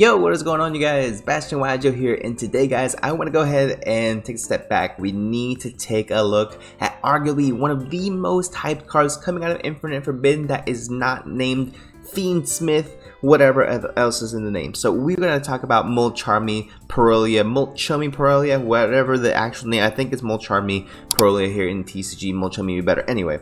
Yo, what is going on, you guys? Bashtianygo here, and today, guys, I want to go ahead and take a step back. We need to take a look at arguably one of the most hyped cards coming out of Infinite Forbidden that is not named Fiendsmith, whatever else is in the name. So we're going to talk about Mulcharmy Paralia, whatever the actual name. I think it's Mulcharmy Paralia here in TCG. Mulcharmy be better. Anyway,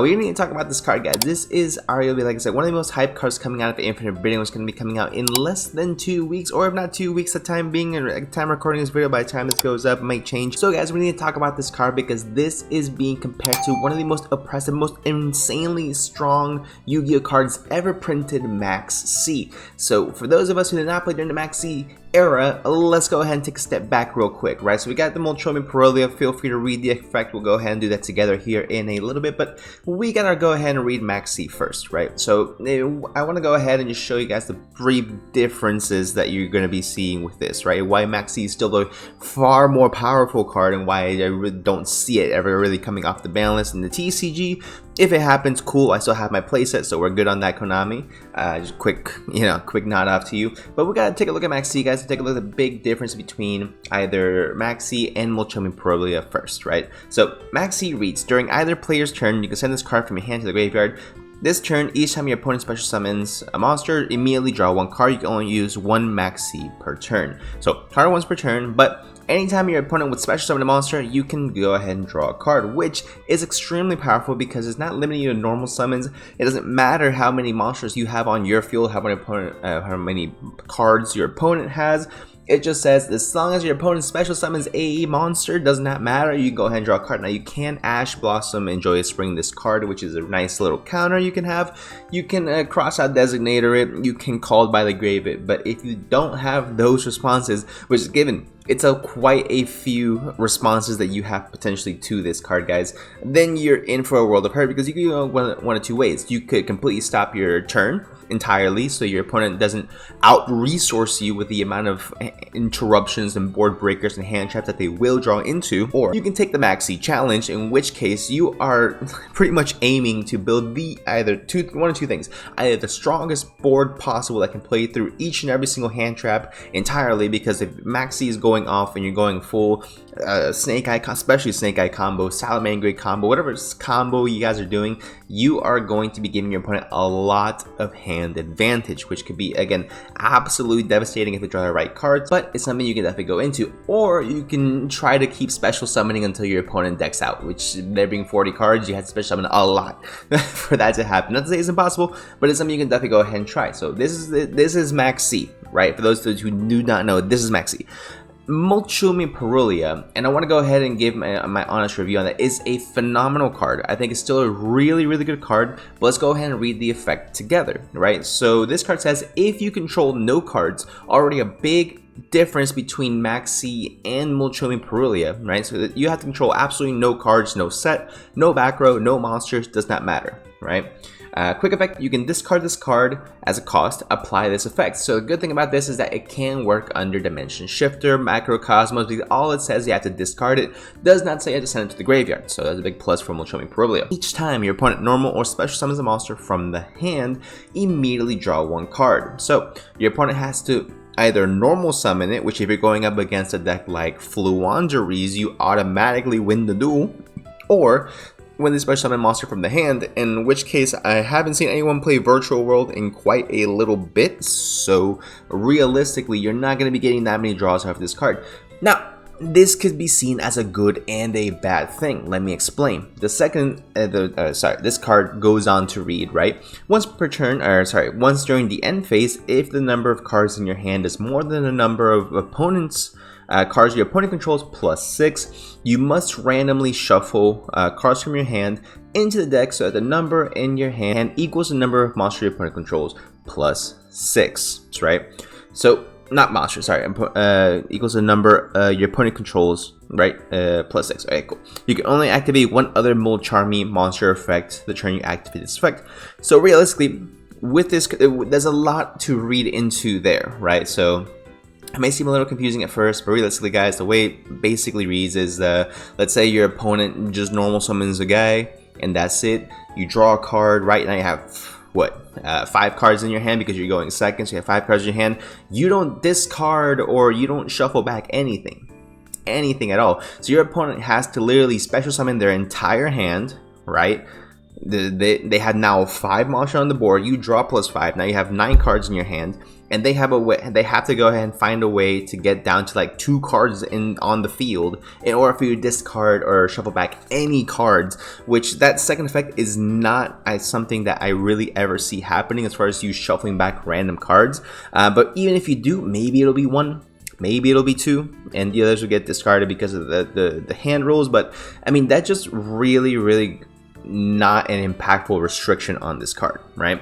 we need to talk about this card, guys. This is arguably, like I said, one of the most hyped cards coming out of Infinite Forbidden, which is going to be coming out in less than 2 weeks, or if not 2 weeks at time being, and time recording this video, by the time this goes up, it might change. So guys, we need to talk about this card because this is being compared to one of the most oppressive, most insanely strong Yu-Gi-Oh cards ever printed, Maxx C. So for those of us who did not play during the Maxx C era, let's go ahead and take a step back real quick, right? So we got the Mulcharmy Paralia. Feel free to read the effect. We'll go ahead and do that together here in a little bit, but we gotta go ahead and read Maxx C first, right? So I want to go ahead and just show you guys the brief differences that you're going to be seeing with this, right? Why Maxx C is still the far more powerful card, and why I really don't see it ever really coming off the ban list in the TCG. If it happens, cool. I still have my playset, so we're good on that, Konami. Just quick nod off to you. But we gotta take a look at Maxx C, guys, to take a look at the big difference between either Maxx C and Mulcharmy Paralia first, right? So Maxx C reads: during either player's turn, you can send this card from your hand to the graveyard. This turn, each time your opponent special summons a monster, immediately draw one card. You can only use one Maxx C per turn. So card once per turn, but anytime your opponent would special summon a monster, you can go ahead and draw a card, which is extremely powerful because it's not limiting you to normal summons. It doesn't matter how many monsters you have on your field, how many cards your opponent has. It just says as long as your opponent special summons a monster, does not matter, you can go ahead and draw a card. Now you can Ash Blossom and Joyous Spring this card, which is a nice little counter you can have. You can cross out Designator it, you can Called by the Grave it, but if you don't have those responses, which is given, it's quite a few responses that you have potentially to this card, guys, then you're in for a world of hurt, because you can go one of two ways. You could completely stop your turn entirely, so your opponent doesn't out-resource you with the amount of interruptions and board breakers and hand traps that they will draw into, or you can take the Maxx C challenge, in which case you are pretty much aiming to build one of two things: either the strongest board possible that can play through each and every single hand trap entirely, because if Maxx C is going off and you're going full Snake Eye, especially Snake Eye combo, Salamander combo, whatever combo you guys are doing, you are going to be giving your opponent a lot of hand advantage, which could be, again, absolutely devastating if you draw the right cards, but it's something you can definitely go into. Or you can try to keep special summoning until your opponent decks out, which, there being 40 cards, you have to special summon a lot for that to happen. Not to say it's impossible, but it's something you can definitely go ahead and try. So this is Maxx C, right? For those who do not know, this is Maxx C. Mulcharmy Paralia, and I want to go ahead and give my honest review on that, is a phenomenal card. I think it's still a really, really good card, but let's go ahead and read the effect together, right? So this card says, if you control no cards, already a big difference between Maxx C and Mulcharmy Paralia, right? So that you have to control absolutely no cards, no set, no back row, no monsters, does not matter, right? Quick effect: you can discard this card as a cost, apply this effect. So the good thing about this is that it can work under Dimension Shifter, Macrocosmos, because all it says you have to discard it, does not say you have to send it to the graveyard. So that's a big plus for Mulcharmy Paralia. Each time your opponent normal or special summons a monster from the hand, immediately draw one card. So your opponent has to either normal summon it, which if you're going up against a deck like Fluanderies, you automatically win the duel, or when they special summon a monster from the hand, in which case I haven't seen anyone play Virtual World in quite a little bit, so realistically you're not going to be getting that many draws off this card. Now, this could be seen as a good and a bad thing. Let me explain. The second, this card goes on to read, right? Once per turn, once during the end phase, if the number of cards in your hand is more than the number of opponents cards your opponent controls plus 6, you must randomly shuffle cards from your hand into the deck so that the number in your hand equals the number of monsters your opponent controls plus 6, right? So, not monsters, sorry, equals the number your opponent controls, right? Plus 6, okay, cool. You can only activate one other Mulcharmy monster effect the turn you activate this effect. So realistically, with this, there's a lot to read into there, right? So it may seem a little confusing at first, but realistically, guys, the way it basically reads is, let's say your opponent just normal summons a guy, and that's it. You draw a card, right? Now you have, what, 5 cards in your hand because you're going second, so you have 5 cards in your hand. You don't discard or you don't shuffle back anything at all. So your opponent has to literally special summon their entire hand, right? They had now 5 monsters on the board. You draw +5. Now you have 9 cards in your hand, and they have a way. They have to go ahead and find a way to get down to like 2 cards on the field in order for you to discard or shuffle back any cards. Which that second effect is not something that I really ever see happening as far as you shuffling back random cards. But even if you do, maybe it'll be 1. Maybe it'll be 2, and the others will get discarded because of the hand rules. But I mean, that's just really not an impactful restriction on this card, right?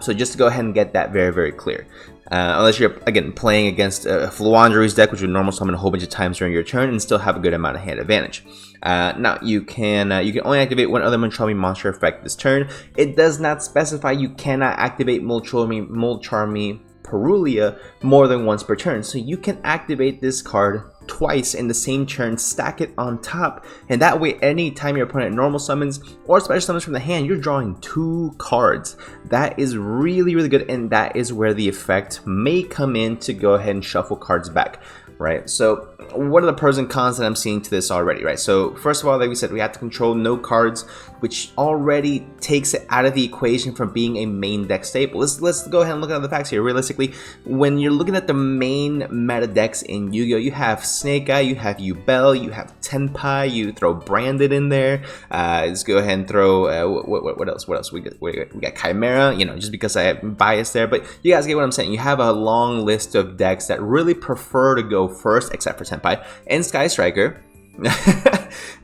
So just to go ahead and get that very clear. Unless you're, again, playing against a Floowanderee's deck, which would normal summon a whole bunch of times during your turn and still have a good amount of hand advantage. Now, you can only activate one other Mulcharmy monster effect this turn. It does not specify you cannot activate Mulcharmy Perulia more than once per turn. So you can activate this card twice in the same turn, stack it on top, and that way anytime your opponent normal summons or special summons from the hand, you're drawing 2 cards. That is really good, and that is where the effect may come in to go ahead and shuffle cards back, right? So what are the pros and cons that I'm seeing to this already, right? So first of all, like we said, we have to control no cards, which already takes it out of the equation from being a main deck staple. Let's go ahead and look at the facts here. Realistically, when you're looking at the main meta decks in Yu-Gi-Oh, you have Snake Eye, you have Yubel, you have Tenpai, you throw Branded in there. Let's go ahead and throw what else? We got Chimera, you know, just because I have bias there, but you guys get what I'm saying. You have a long list of decks that really prefer to go first, except for Tenpai and Sky Striker,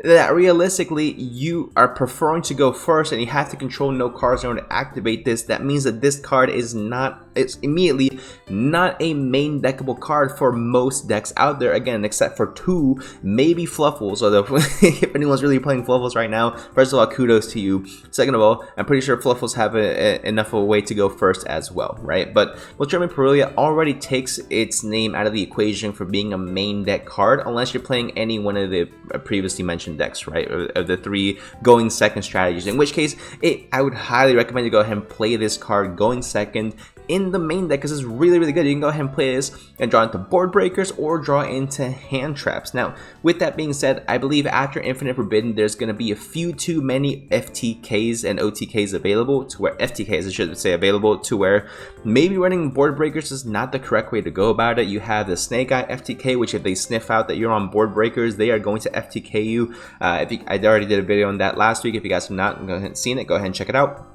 that realistically you are preferring to go first, and you have to control no cards in order to activate this. That means that this card is immediately not a main deckable card for most decks out there, again, except for 2, maybe Fluffles. Although if anyone's really playing Fluffles right now, first of all, kudos to you. Second of all, I'm pretty sure Fluffles have enough of a way to go first as well, right? But Mulcharmy Perulia already takes its name out of the equation for being a main deck card, unless you're playing any one of the previously mentioned decks, right, of the 3 going second strategies, in which case I would highly recommend you go ahead and play this card going second in the main deck, because it's really good. You can go ahead and play this and draw into board breakers or draw into hand traps. Now, with that being said, I believe after Infinite Forbidden, there's going to be a few too many FTKs and OTKs available to where FTKs, I should say, available to where maybe running board breakers is not the correct way to go about it. You have the Snake Eye FTK, which if they sniff out that you're on board breakers, they are going to FTK you. I already did a video on that last week. If you guys have not seen it, go ahead and check it out.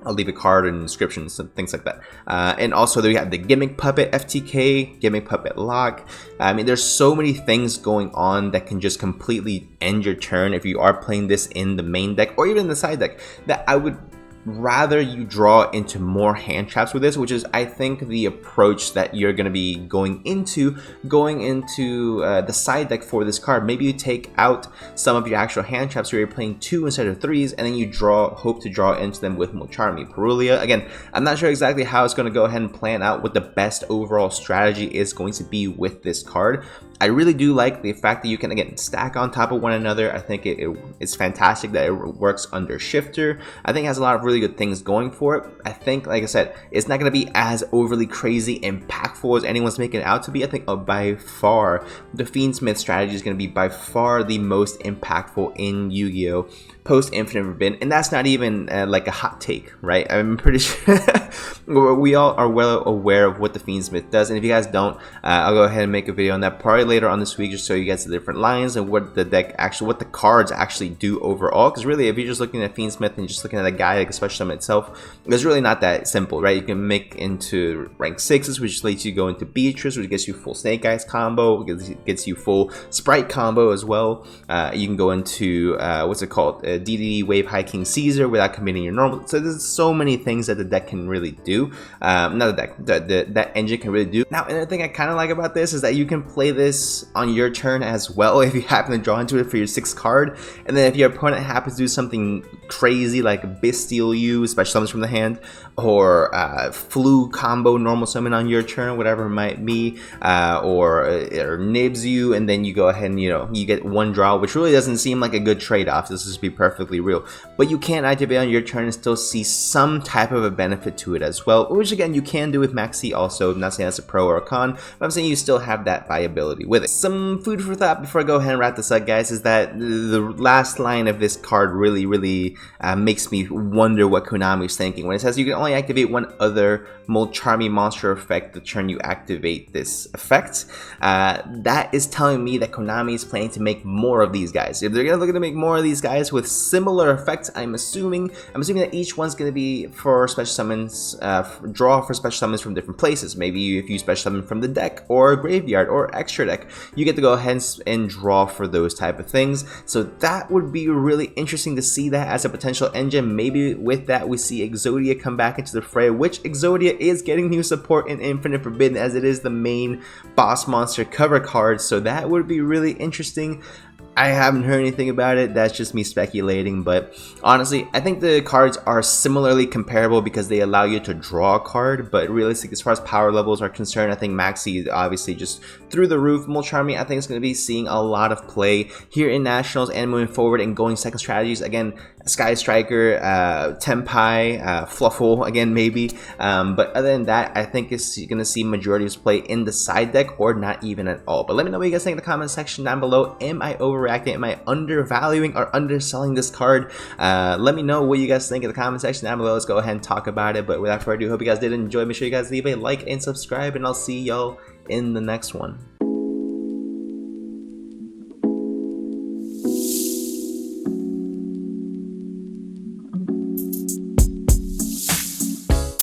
I'll leave a card in the description, and things like that. And also, we have the Gimmick Puppet FTK, Gimmick Puppet Lock. I mean, there's so many things going on that can just completely end your turn if you are playing this in the main deck or even the side deck, that I would rather you draw into more hand traps with this, which is, I think, the approach that you're going to be going into the side deck for this card. Maybe you take out some of your actual hand traps where you're playing 2 instead of 3s, and then you hope to draw into them with Mulcharmy Perulia. Again, I'm not sure exactly how it's going to go ahead and plan out what the best overall strategy is going to be with this card. I really do like the fact that you can, again, stack on top of one another. I think it's fantastic that it works under Shifter. I think it has a lot of really good things going for it. I think, like I said, it's not going to be as overly crazy impactful as anyone's making it out to be. I think by far, the Fiendsmith strategy is going to be by far the most impactful in Yu-Gi-Oh! Post Infinite Forbidden, and that's not even like a hot take, right? I'm pretty sure we all are well aware of what the Fiendsmith does, and if you guys don't, I'll go ahead and make a video on that probably later on this week, just so you guys the different lines and what the deck actually, what the cards actually do overall. Because really, if you're just looking at Fiendsmith and just looking at a guy like a special summon itself, it's really not that simple, right? You can make into rank 6s, which lets you go into Beatrice, which gets you full Snake Eyes combo, gets you full Sprite combo as well. You can go into what's it called? DDD Wave High King Caesar without committing your normal. So there's so many things that the deck can really do. Not the deck, that engine can really do. Now, another thing I kind of like about this is that you can play this on your turn as well if you happen to draw into it for your 6th card. And then if your opponent happens to do something crazy like bashtianygo, special summons from the hand, or flu combo normal summon on your turn, whatever it might be, or nibs you, and then you go ahead and you get one draw, which really doesn't seem like a good trade-off. This is to be perfectly real, but you can activate on your turn and still see some type of a benefit to it as well, which again you can do with Maxx C also. I'm not saying that's a pro or a con, but I'm saying you still have that viability with it. Some food for thought before I go ahead and wrap this up, guys, is that the last line of this card really makes me wonder what Konami's thinking when it says you can only activate one other Charming monster effect the turn you activate this effect. That is telling me that Konami is planning to make more of these guys. If they're gonna look to make more of these guys with similar effects, I'm assuming that each one's gonna be for special summons, draw for special summons from different places. Maybe if you special summon from the deck or graveyard or extra deck, you get to go ahead and draw for those type of things. So that would be really interesting to see that as a potential engine. Maybe with that we see Exodia come back into the fray, which Exodia is getting new support in Infinite Forbidden as it is the main boss monster cover card, so that would be really interesting. I haven't heard anything about it, that's just me speculating, but honestly I think the cards are similarly comparable because they allow you to draw a card, but realistically as far as power levels are concerned, I think Maxx C is obviously just through the roof. Charming I think is going to be seeing a lot of play here in Nationals and moving forward and going second strategies. Again, Sky Striker, Tenpai, Fluffle again maybe, but other than that I think it's going to see majority of play in the side deck or not even at all. But let me know what you guys think in the comment section down below. Am I overreacting? Am I undervaluing or underselling this card? Let me know what you guys think in the comment section down below. Let's go ahead and talk about it. But without further ado, hope you guys did enjoy. Make sure you guys leave a like and subscribe, and I'll see y'all in the next one.